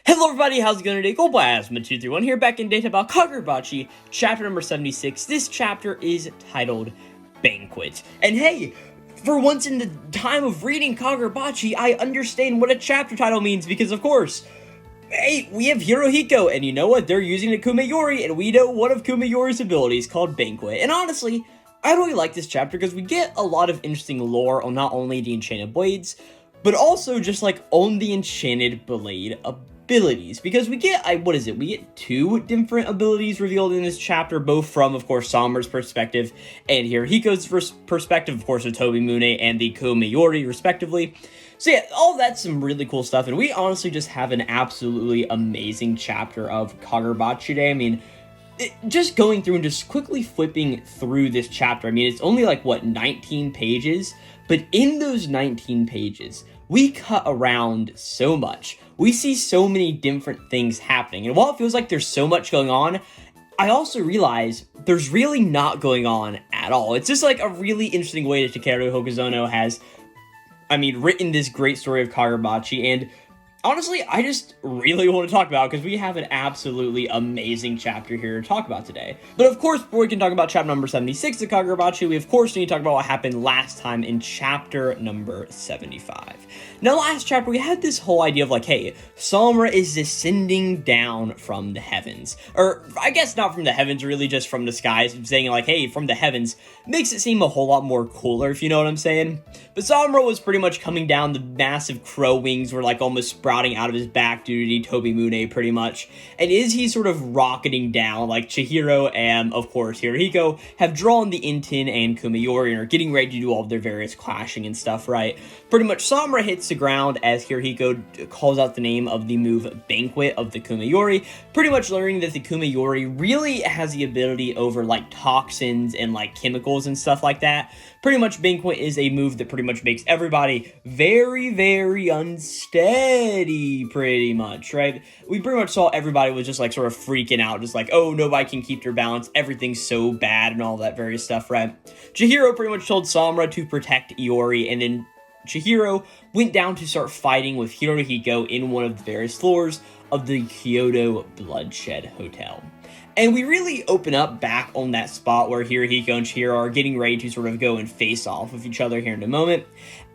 Hello everybody, how's it going today? Glowplasma231 here, back in data about Kagurabachi, chapter number 76. This chapter is titled Banquet. And hey, for once in the time of reading Kagurabachi, I understand what a chapter title means, because of course, hey, we have Hiruhiko, and you know what? They're using the Kumayori, and we know one of Kumayori's abilities called Banquet. And honestly, I really like this chapter because we get a lot of interesting lore on not only the Enchanted Blades, but also just like on the Enchanted Blade abilities, because we get, we get two different abilities revealed in this chapter, both from, of course, Samura's perspective and Hiruhiko's perspective, of course, with Tobimune and the Kumayori, respectively. So yeah, all that's some really cool stuff, and we honestly just have an absolutely amazing chapter of Kagurabachi today. I mean, just going through and just quickly flipping through this chapter, I mean, it's only like, 19 pages? But in those 19 pages, we cut around so much. We see so many different things happening. And while it feels like there's so much going on, I also realize there's really not going on at all. It's just like a really interesting way that Takeru Hokuzono has, written this great story of Kagurabachi. And honestly, I just really want to talk about it because we have an absolutely amazing chapter here to talk about today. But of course, before we can talk about chapter number 76 of Kagurabachi, we of course need to talk about what happened last time in chapter number 75. Now, last chapter, we had this whole idea of like, hey, Samura is descending down from the heavens. Or, I guess not from the heavens, really just from the skies. Saying like, hey, from the heavens makes it seem a whole lot more cooler, if you know what I'm saying. But Samura was pretty much coming down, the massive crow wings were like almost sprouting out of his back due to the Tobimune, pretty much. And is he sort of rocketing down, like Chihiro and, of course, Hiruhiko have drawn the Inten and Kumayori and are getting ready to do all of their various clashing and stuff, right? Pretty much Samura hits the ground as Hiruhiko calls out the name of the move Banquet of the Kumayori, pretty much learning that the Kumayori really has the ability over, like, toxins and, like, chemicals and stuff like that. Pretty much Banquet is a move that pretty much makes everybody very, very unsteady, pretty much, right? We pretty much saw everybody was just, like, sort of freaking out, just like, oh, nobody can keep their balance, everything's so bad, and all that various stuff, right? Chihiro pretty much told Samura to protect Iori, and then Chihiro went down to start fighting with Hiruhiko in one of the various floors of the Kyoto Bloodshed Hotel. And we really open up back on that spot where Hiruhiko and Chihiro are getting ready to sort of go and face off with each other here in a moment,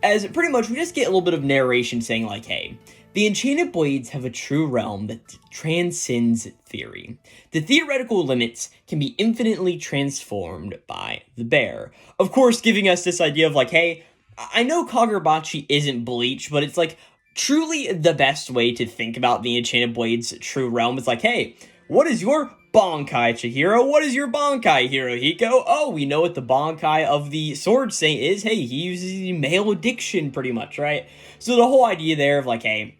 as pretty much we just get a little bit of narration saying like, hey, the Enchanted Blades have a true realm that transcends theory. The theoretical limits can be infinitely transformed by the bear. Of course, giving us this idea of like, hey, I know Kagurabachi isn't Bleach, but it's like truly the best way to think about the Enchanted Blades' true realm. It's like, hey, what is your Bankai, Chihiro? What is your Bankai, Hiruhiko? Oh, we know what the Bankai of the Sword Saint is. Hey, he uses male addiction, pretty much, right? So the whole idea there of like, hey,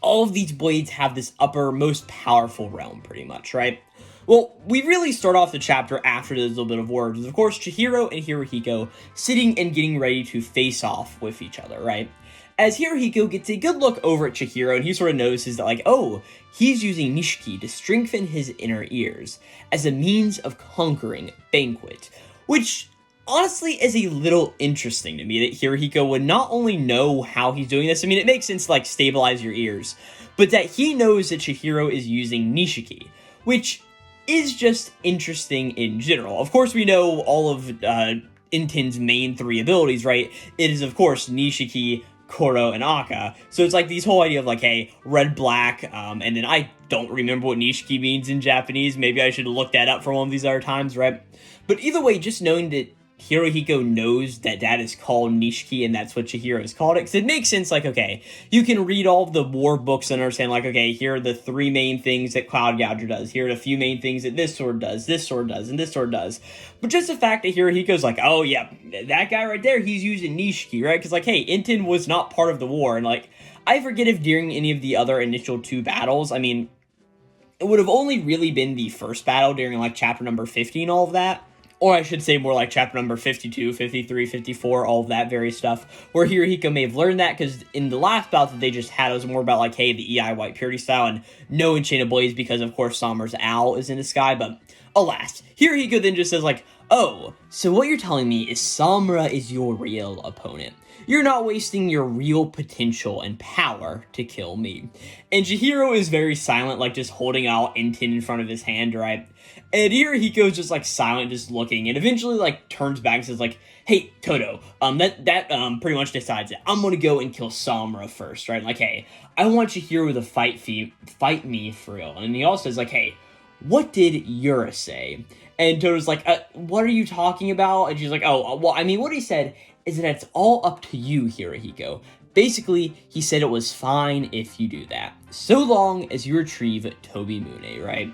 all of these blades have this upper, most powerful realm, pretty much, right? Well, we really start off the chapter after this little bit of words with, of course, Chihiro and Hiruhiko sitting and getting ready to face off with each other, right? As Hiruhiko gets a good look over at Chihiro, and he sort of notices that, like, oh, he's using Nishiki to strengthen his inner ears as a means of conquering Banquet, which honestly is a little interesting to me that Hiruhiko would not only know how he's doing this, I mean, it makes sense to, like, stabilize your ears, but that he knows that Chihiro is using Nishiki, which is just interesting in general. Of course, we know all of Inten's main three abilities, right? It is, of course, Nishiki, Koro, and Aka. So it's like these whole idea of like, hey, red, black, and then I don't remember what Nishiki means in Japanese. Maybe I should look that up for one of these other times, right? But either way, just knowing that Hiruhiko knows that that is called Nishiki and that's what Chihiro has called it, because it makes sense, like, okay, you can read all of the war books and understand, like, okay, here are the three main things that Cloud Gouger does, here are the few main things that this sword does, and this sword does, but just the fact that Hiruhiko's like, oh yeah, that guy right there, he's using Nishiki, right, because like, hey, Inten was not part of the war, and like, I forget if during any of the other initial two battles, I mean, it would have only really been the first battle during, like, chapter number 50 and all of that, or I should say more like chapter number 52, 53, 54, all of that various stuff, where Hiruhiko may have learned that, because in the last bout that they just had, it was more about like, hey, the EI White Purity style, and no Enchanted Blades, because of course Samura's owl is in the sky, but alas, Hiruhiko then just says like, oh, so what you're telling me is Samura is your real opponent. you're not wasting your real potential and power to kill me. And Chihiro is very silent, like just holding out Inten in front of his hand, right? And Hiruhiko's just like silent, just looking, and eventually like turns back and says like, hey, Toto, that pretty much decides it. I'm gonna go and kill Samura first, right? Like, hey, I want Chihiro to fight me for real. And he also says like, hey, what did Yura say? And Toto's like, what are you talking about? And she's like, oh, well, I mean, what he said is that it's all up to you, Hiruhiko. Basically, he said it was fine if you do that, so long as you retrieve Tobimune, right?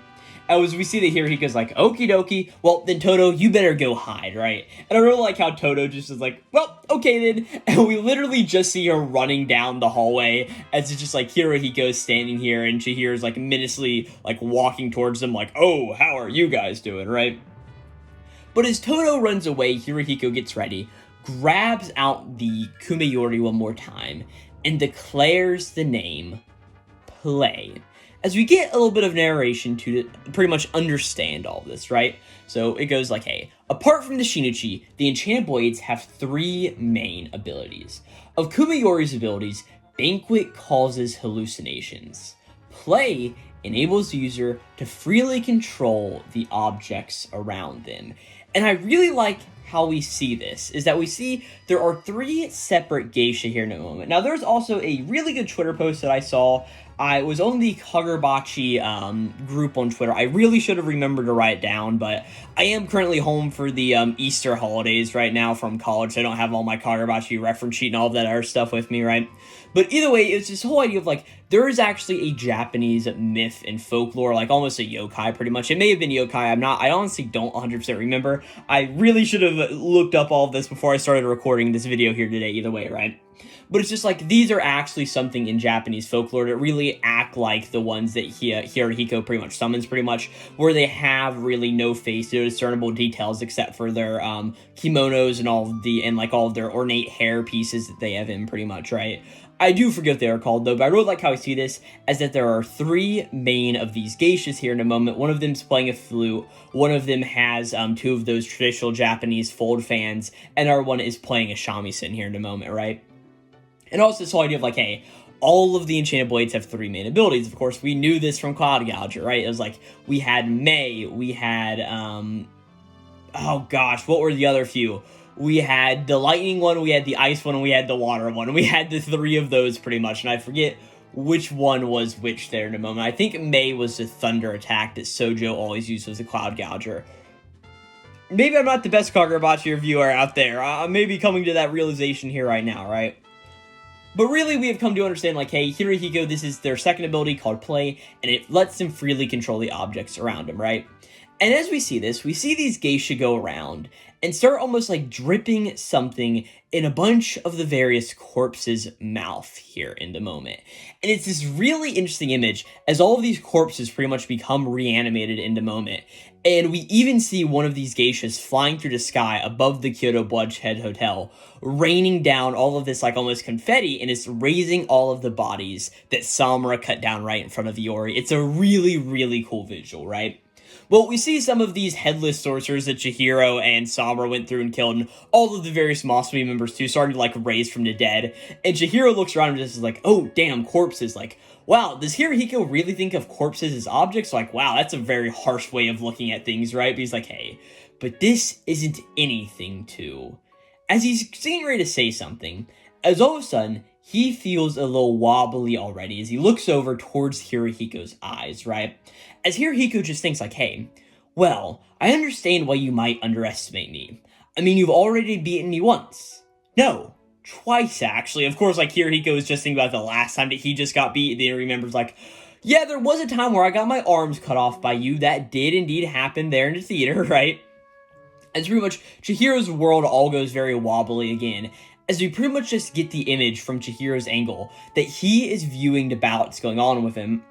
As we see that Hiruhiko's like, okie dokie, well, then Toto, you better go hide, right? And I really like how Toto just is like, well, okay then, and we literally just see her running down the hallway as it's just like Hiruhiko's standing here, and Chihiro's like menacingly like walking towards them like, oh, how are you guys doing, right? But as Toto runs away, Hiruhiko gets ready, grabs out the Kumeyori one more time, and declares the name Play. As we get a little bit of narration to pretty much understand all this, right? So it goes like, hey, apart from the Shinichi, the Enchanted Blades have 3 main abilities. Of Kumeyori's abilities, Banquet causes hallucinations. Play enables the user to freely control the objects around them. And I really like how we see this, is that we see there are 3 separate geisha here in a moment. Now, there's also a really good Twitter post that I saw. I was on the Kagurabachi group on Twitter. I really should have remembered to write it down, but I am currently home for the Easter holidays right now from college, so I don't have all my Kagurabachi reference sheet and all of that other stuff with me, right? But either way, it's this whole idea of, like, there is actually a Japanese myth and folklore, like almost a yokai, pretty much. It may have been yokai, I honestly don't 100% remember. I really should have looked up all of this before I started recording this video here today, either way, right? But it's just like, these are actually something in Japanese folklore that really act like the ones that Hiruhiko pretty much summons, pretty much, where they have really no face, no discernible details except for their kimonos and all of their ornate hair pieces that they have in, pretty much, right? I do forget what they are called, though, but I really like how I see this, as that there are 3 main of these geishas here in a moment. One of them's playing a flute, one of them has 2 of those traditional Japanese fold fans, and our one is playing a shamisen here in a moment, right? And also this whole idea of like, hey, all of the Enchanted Blades have 3 main abilities. Of course, we knew this from Cloud Gouger, right? It was like, we had May, we had, oh gosh, what were the other few? We had the lightning one, we had the ice one, and we had the water one. And we had the 3 of those pretty much, and I forget which one was which there in a moment. I think May was the thunder attack that Sojo always used as a Cloud Gouger. Maybe I'm not the best Kagurabachi reviewer out there. I'm maybe coming to that realization here right now, right? But really, we have come to understand, like, hey, Hiruhiko, this is their second ability called Play, and it lets them freely control the objects around them, right? And as we see this, we see these geisha go around and start almost like dripping something in a bunch of the various corpses' mouth here in the moment. And it's this really interesting image as all of these corpses pretty much become reanimated in the moment. And we even see one of these geishas flying through the sky above the Kyoto Bloodshed Hotel, raining down all of this like almost confetti, and it's raising all of the bodies that Samura cut down right in front of Iori. It's a really, really cool visual, right? Well, we see some of these headless sorcerers that Chihiro and Samura went through and killed, and all of the various Masamune members too started to like raise from the dead. And Chihiro looks around and just is like, oh, damn, corpses. Like, wow, does Hiruhiko really think of corpses as objects? Like, wow, that's a very harsh way of looking at things, right? But he's like, hey, but this isn't anything too. As he's getting ready to say something, as all of a sudden, he feels a little wobbly already as he looks over towards Hiruhiko's eyes, right? As Hiruhiko just thinks like, hey, well, I understand why you might underestimate me. I mean, you've already beaten me once. No, twice actually. Of course, like Hiruhiko is just thinking about the last time that he just got beat, and then he remembers like, yeah, there was a time where I got my arms cut off by you. That did indeed happen there in the theater, right? And pretty much Chihiro's world all goes very wobbly again, as we pretty much just get the image from Chihiro's angle that he is viewing the bouts going on with him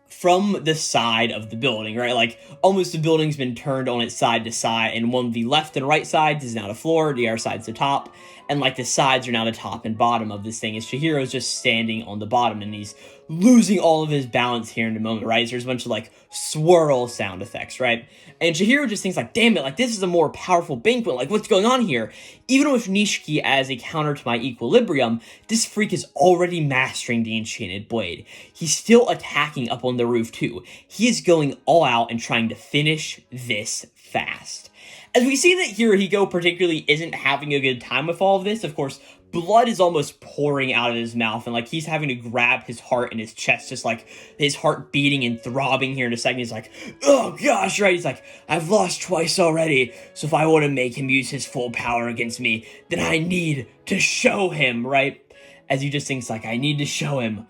from the side of the building, right? Like, almost the building's been turned on its side to side, and one of the left and right sides is now the floor, the other side's the top. and like the sides are now the top and bottom of this thing, as Chihiro's just standing on the bottom, and he's losing all of his balance here in a moment, right? So there's a bunch of like swirl sound effects, right? And Chihiro just thinks like, damn it, like this is a more powerful Banquet, like what's going on here? Even with Nishiki as a counter to my equilibrium, this freak is already mastering the Enchanted Blade. He's still attacking up on the roof too. He is going all out and trying to finish this fast. As we see that Hiruhiko particularly isn't having a good time with all of this, of course, blood is almost pouring out of his mouth, and like he's having to grab his heart in his chest, just like his heart beating and throbbing here in a second. He's like, oh gosh, right? He's like, I've lost twice already, so if I want to make him use his full power against me, then I need to show him, right? As he just thinks like, I need to show him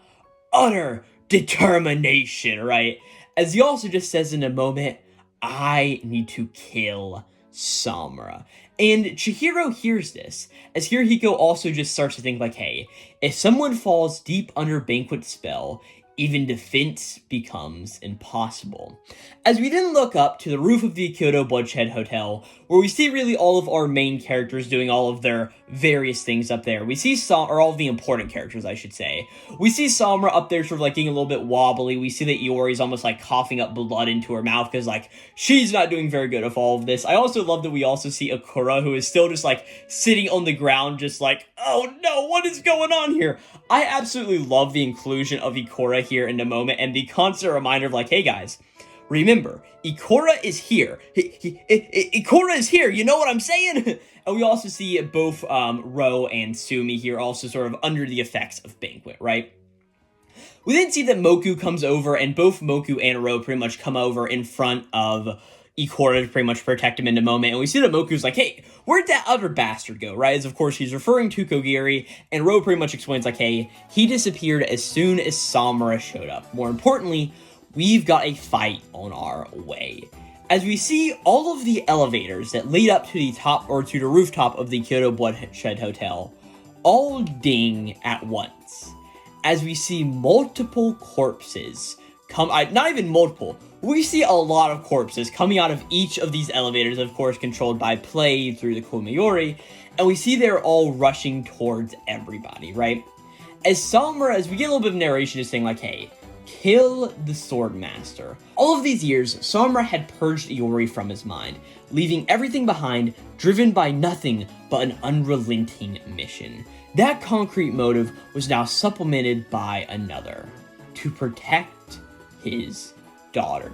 utter determination, right? As he also just says in a moment, I need to kill Samura. And Chihiro hears this, as Hiruhiko also just starts to think like, hey, if someone falls deep under Banquet's spell, even defense becomes impossible. As we then look up to the roof of the Kyoto Bloodshed Hotel, where we see really all of our main characters doing all of their various things up there. We see or all of the important characters, I should say. We see Samura up there sort of like getting a little bit wobbly. We see that Iori's almost like coughing up blood into her mouth because like she's not doing very good with all of this. I also love that we also see Akura, who is still just like sitting on the ground just like, oh no, what is going on here? I absolutely love the inclusion of Ikora here in the moment and the constant reminder of like, hey guys, remember, Ikora is here. Ikora is here, you know what I'm saying? And we also see both Ro and Sumi here also sort of under the effects of Banquet, right? We then see that Moku comes over, and both Moku and Ro pretty much come over in front of Ikora to pretty much protect him in a moment, and we see that Moku's like, hey, where'd that other bastard go, right? As of course he's referring to Kogiri, and Ro pretty much explains like, hey, he disappeared as soon as Samura showed up. More importantly, we've got a fight on our way. As we see all of the elevators that lead up to the top, or to the rooftop of the Kyoto Bloodshed Hotel, all ding at once. As we see multiple corpses come, not even multiple, we see a lot of corpses coming out of each of these elevators, of course controlled by play through the Komayori, and we see they're all rushing towards everybody, right? As Samura, as we get a little bit of narration, is saying like, hey, kill the Swordmaster. All of these years, Samura had purged Iori from his mind, leaving everything behind, driven by nothing but an unrelenting mission. That concrete motive was now supplemented by another, to protect his daughter.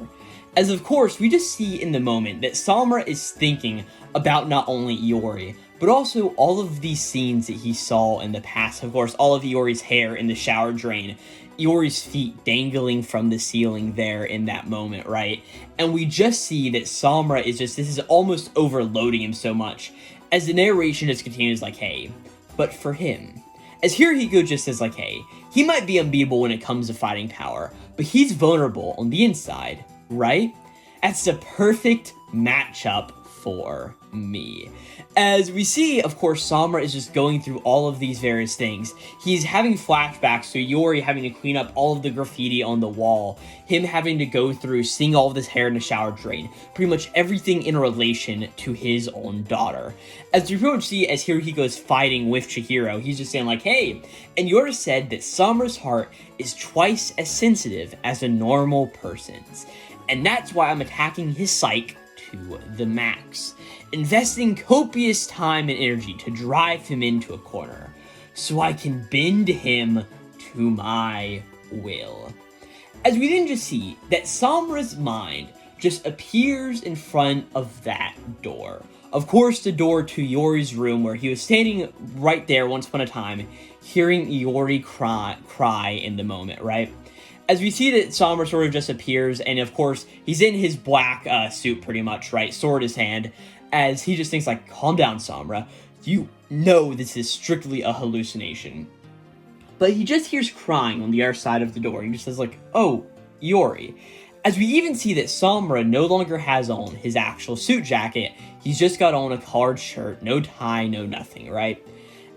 As of course, we just see in the moment that Samura is thinking about not only Iori, but also all of these scenes that he saw in the past. Of course, all of Iori's hair in the shower drain, Iori's feet dangling from the ceiling there in that moment, right? And we just see that Samura is just, this is almost overloading him so much, as the narration just continues like, hey, but for him, as Hiruhiko just says like, hey, he might be unbeatable when it comes to fighting power, but he's vulnerable on the inside, right? That's the perfect matchup for me. As we see, of course, Samura is just going through all of these various things. He's having flashbacks to Iori having to clean up all of the graffiti on the wall, him having to go through seeing all of this hair in the shower drain, pretty much everything in relation to his own daughter. As we pretty much see as Hiruhiko is fighting with Chihiro, he's just saying like, hey, and Iori said that Samura's heart is twice as sensitive as a normal person's, and that's why I'm attacking his psyche to the max, investing copious time and energy to drive him into a corner, so I can bend him to my will. As we then just see that Samura's mind just appears in front of that door. Of course, the door to Iori's room, where he was standing right there once upon a time, hearing Iori cry in the moment, right? As we see that Samura sort of just appears, and of course, he's in his black suit pretty much, right? Sword in his hand, as he just thinks like, calm down, Samura. You know this is strictly a hallucination. But he just hears crying on the other side of the door, and he just says like, oh, Iori. As we even see that Samura no longer has on his actual suit jacket, he's just got on a collared shirt, no tie, no nothing, right?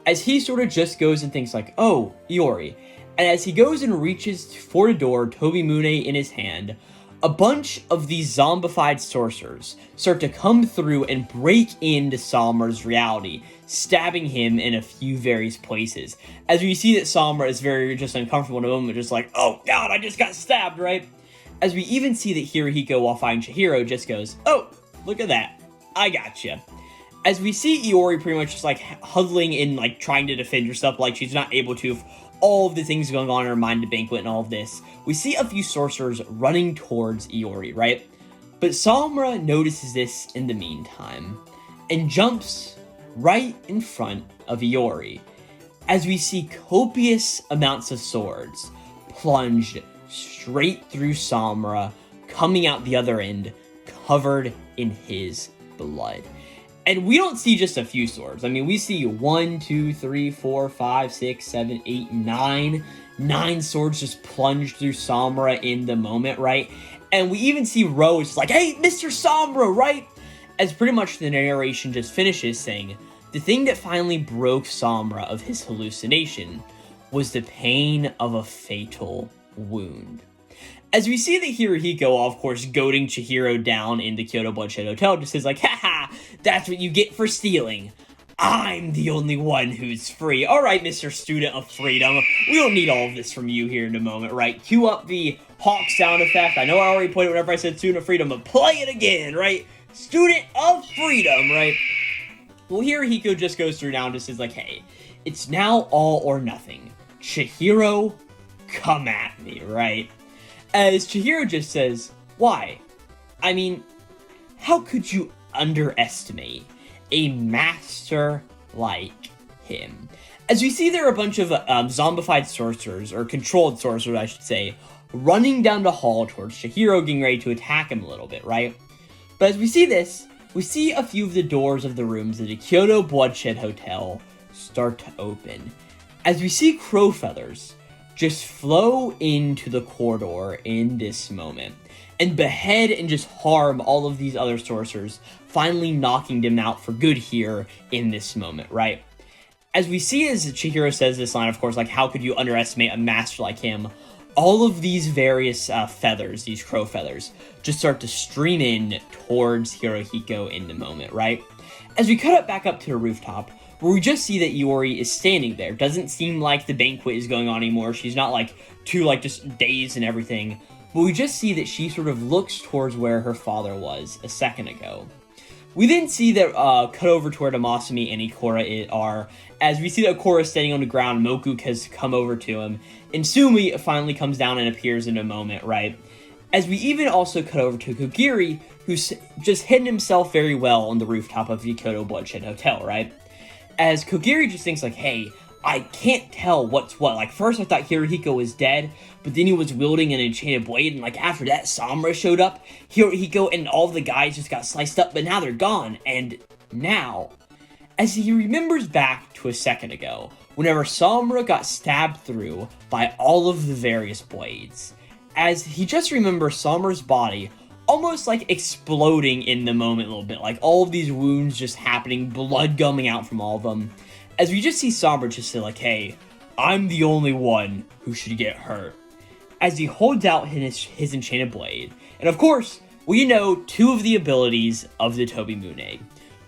As he sort of just goes and thinks like, oh, Iori. And as he goes and reaches for the door, Tobimune in his hand, a bunch of these zombified sorcerers start to come through and break into Samura's reality, stabbing him in a few various places. As we see that Samura is very just uncomfortable in a moment, just like, oh god, I just got stabbed, right? As we even see that Hiruhiko, while fighting Chihiro, just goes, oh, look at that, I gotcha. As we see Iori pretty much just like huddling in, like trying to defend herself, like she's not able to, all of the things going on in her mind, the Banquet and all of this, we see a few sorcerers running towards Iori, right? But Samura notices this in the meantime, and jumps right in front of Iori, as we see copious amounts of swords plunged straight through Samura, coming out the other end, covered in his blood. And we don't see just a few swords. I mean, we see 1, 2, 3, 4, 5, 6, 7, 8, 9. 9 swords just plunged through Samura in the moment, right? And we even see Rose like, hey, Mr. Samura, right? As pretty much the narration just finishes saying, the thing that finally broke Samura of his hallucination was the pain of a fatal wound. As we see that Hiruhiko, of course, goading Chihiro down in the Kyoto Bloodshed Hotel, just says like, haha, that's what you get for stealing. I'm the only one who's free. Alright, Mr. Student of Freedom, we don't need all of this from you here in a moment, right? Cue up the hawk sound effect. I know I already played it whenever I said Student of Freedom, but play it again, right? Student of Freedom, right? Well, Hiruhiko just goes through now and just says like, hey, it's now all or nothing. Chihiro, come at me, right? As Chihiro just says, why? I mean, how could you underestimate a master like him? As we see there are a bunch of zombified sorcerers, or controlled sorcerers, I should say, running down the hall towards Chihiro, getting ready to attack him a little bit, right? But as we see this, we see a few of the doors of the rooms of the Kyoto Bloodshed Hotel start to open. As we see crow feathers just flow into the corridor in this moment, and behead and just harm all of these other sorcerers, finally knocking them out for good here in this moment, right? As we see as Chihiro says this line, of course, like, how could you underestimate a master like him? All of these various feathers, these crow feathers, just start to stream in towards Hiruhiko in the moment, right? As we cut it back up to the rooftop, where we just see that Iori is standing there. Doesn't seem like the banquet is going on anymore. She's not like too like just dazed and everything. But we just see that she sort of looks towards where her father was a second ago. We then see that cut over to where Masumi and Ikora are, as we see that Ikora is standing on the ground. Moku has come over to him, and Sumi finally comes down and appears in a moment, right? As we even also cut over to Kogiri, who's just hidden himself very well on the rooftop of the Kyoto Bloodshed Hotel, right? As Kogiri just thinks like, hey, I can't tell what's what. Like, first I thought Hiruhiko was dead, but then he was wielding an enchanted blade, and like after that, Samura showed up, Hiruhiko and all the guys just got sliced up, but now they're gone. And now, as he remembers back to a second ago, whenever Samura got stabbed through by all of the various blades, as he just remembers Samura's body almost like exploding in the moment a little bit, like all of these wounds just happening, blood gumming out from all of them, as we just see Samura just say like, hey, I'm the only one who should get hurt, as he holds out his enchanted blade. And of course, we know 2 of the abilities of the Tobimune.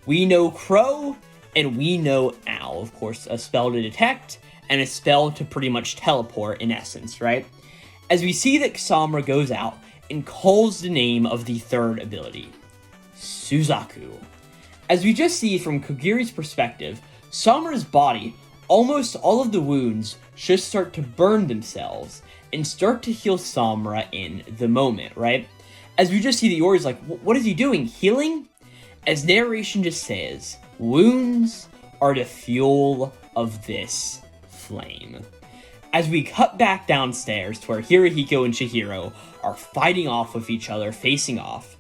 We know Crow, and we know Owl. Of course, a spell to detect, and a spell to pretty much teleport in essence, right? As we see that Samura goes out and calls the name of the 3rd ability, Suzaku. As we just see from Kogiri's perspective, Samura's body, almost all of the wounds just start to burn themselves and start to heal Samura in the moment, right? As we just see the Iori's like, what is he doing, healing? As narration just says, wounds are the fuel of this flame. As we cut back downstairs to where Hiruhiko and Chihiro are fighting off with each other, facing off,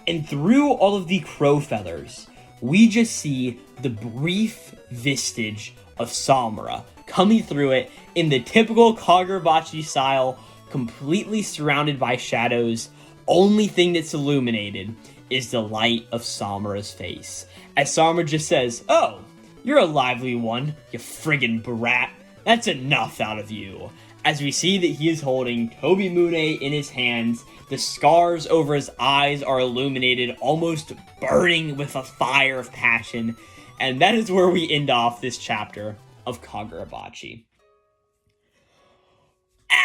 and through all of the crow feathers, we just see the brief vestige of Samura coming through it in the typical Kagurabachi style, completely surrounded by shadows. Only thing that's illuminated is the light of Samura's face. As Samura just says, oh, you're a lively one, you friggin' brat. That's enough out of you. as we see that he is holding Tobimune in his hands. The scars over his eyes are illuminated, almost burning with a fire of passion. And that is where we end off this chapter of Kagurabachi.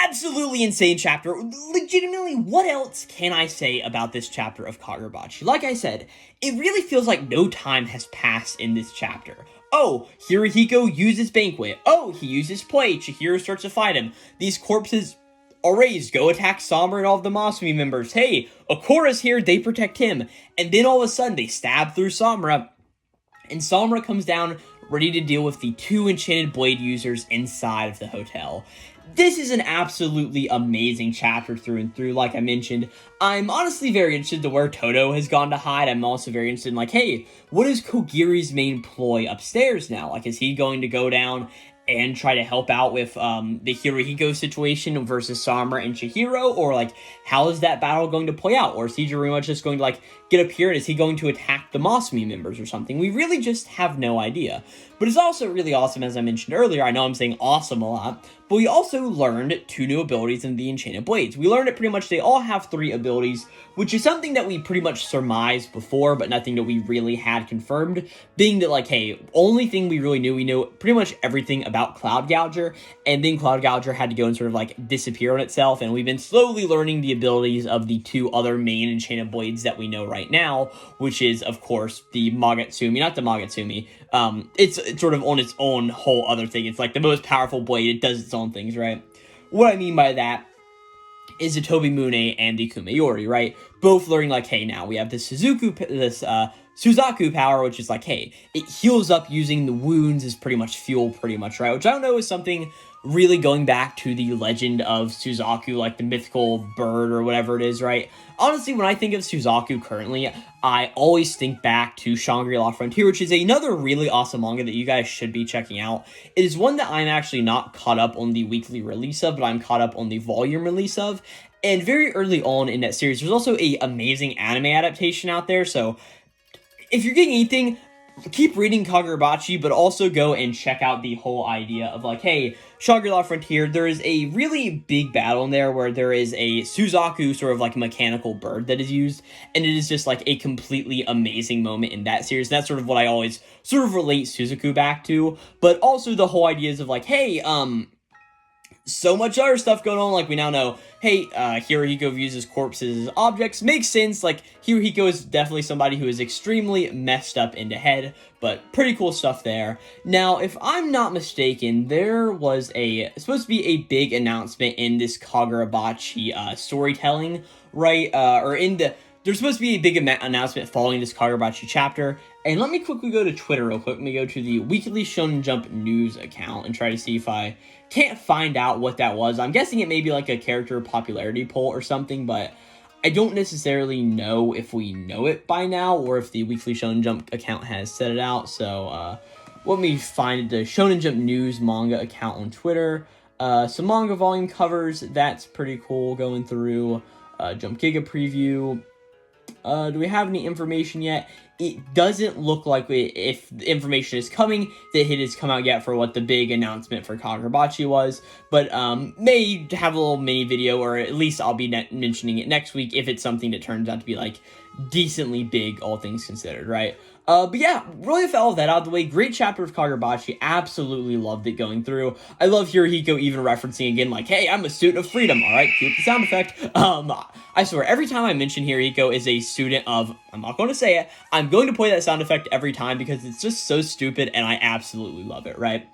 Absolutely insane chapter. Legitimately, what else can I say about this chapter of Kagurabachi? Like I said, it really feels like no time has passed in this chapter. Oh, Hiruhiko uses Banquet. Oh, he uses Play. Chihiro starts to fight him. These corpses are raised. Go attack Samura and all of the Masumi members. Hey, Okura's here. They protect him. And then all of a sudden, they stab through Samura. And Samura comes down ready to deal with the 2 enchanted blade users inside of the hotel. This is an absolutely amazing chapter through and through, like I mentioned. I'm honestly very interested to where Todo has gone to hide. I'm also very interested in, like, hey, what is Kogiri's main ploy upstairs now? Like, is he going to go down and try to help out with the Hiruhiko situation versus Samura and Chihiro? Or, like, how is that battle going to play out? Or is he very much just going to, like, get up here and is he going to attack the Masumi members or something? We really just have no idea. But it's also really awesome, as I mentioned earlier. I know I'm saying awesome a lot, but we also learned 2 new abilities in the Enchanted Blades. We learned that pretty much they all have 3 abilities, which is something that we pretty much surmised before, but nothing that we really had confirmed, being that, like, hey, only thing we really knew, we know pretty much everything about Cloud Gouger, and then Cloud Gouger had to go and sort of, like, disappear on itself, and we've been slowly learning the abilities of the 2 other main Enchanted Blades that we know right now, which is, of course, the Magatsumi, not the Magatsumi, it's sort of on its own whole other thing. It's like the most powerful blade. It does its own things, right? What I mean by that is the Tobimune and the Kumayori, right? Both learning, like, hey, now we have this Suzaku power, which is like, hey, it heals up using the wounds as pretty much fuel, pretty much, right? Which I don't know is something really going back to the legend of Suzaku, like the mythical bird or whatever it is, right? Honestly, when I think of Suzaku currently, I always think back to Shangri-La Frontier, which is another really awesome manga that you guys should be checking out. It is one that I'm actually not caught up on the weekly release of, but I'm caught up on the volume release of. And very early on in that series, there's also an amazing anime adaptation out there, so if you're getting anything, keep reading Kagurabachi, but also go and check out the whole idea of, like, hey, Shangri-La Frontier, there is a really big battle in there where there is a Suzaku sort of, like, mechanical bird that is used, and it is just, like, a completely amazing moment in that series. And that's sort of what I always sort of relate Suzaku back to, but also the whole ideas of, like, hey, so much other stuff going on. Like, we now know, hey, Hiruhiko views his corpses as objects. Makes sense. Like, Hiruhiko is definitely somebody who is extremely messed up in the head, but pretty cool stuff there. Now, if I'm not mistaken, there was supposed to be a big announcement in this Kagurabachi storytelling, right? There's supposed to be a big announcement following this Kagurabachi chapter. And let me quickly go to Twitter real quick. Let me go to the Weekly Shonen Jump news account and try to see if I can't find out what that was. I'm guessing it may be like a character popularity poll or something, but I don't necessarily know if we know it by now or if the Weekly Shonen Jump account has set it out. So let me find the Shonen Jump news manga account on Twitter. Some manga volume covers. That's pretty cool going through. Jump Giga preview. Do we have any information yet? It doesn't look like if the information is coming, that it has come out yet for what the big announcement for Kagurabachi was, but may have a little mini video, or at least I'll be mentioning it next week if it's something that turns out to be, like, decently big, all things considered, right? But yeah, really with all of that out of the way, great chapter of Kagurabachi, absolutely loved it going through. I love Hiruhiko even referencing again, like, hey, I'm a student of freedom, alright, cue the sound effect. I swear, every time I mention Hiruhiko is a student of, I'm not going to say it, I'm going to play that sound effect every time because it's just so stupid and I absolutely love it, right?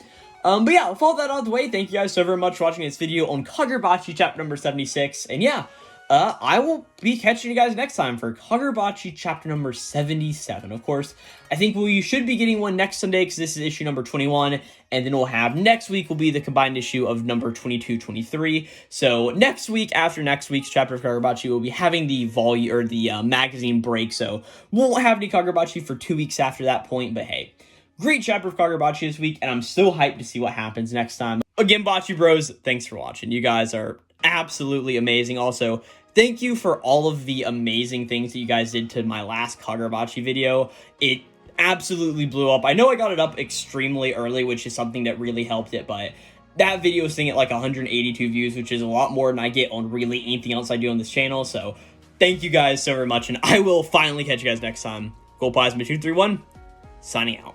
But yeah, with all that out of the way, thank you guys so very much for watching this video on Kagurabachi chapter number 76, and yeah, I will be catching you guys next time for Kagurabachi chapter number 77. Of course, I think we should be getting one next Sunday because this is issue number 21, and then we'll have next week will be the combined issue of number 22, 23. So next week, after next week's chapter of Kagurabachi, we'll be having the volume or the magazine break. So we won't have any Kagurabachi for 2 weeks after that point. But hey, great chapter of Kagurabachi this week, and I'm so hyped to see what happens next time. Again, Bachi Bros, thanks for watching. You guys are absolutely amazing. Also, thank you for all of the amazing things that you guys did to my last Kagurabachi video. It absolutely blew up. I know I got it up extremely early, which is something that really helped it, but that video is sitting at like 182 views, which is a lot more than I get on really anything else I do on this channel. So thank you guys so very much, and I will finally catch you guys next time. Glowplasma 231, signing out.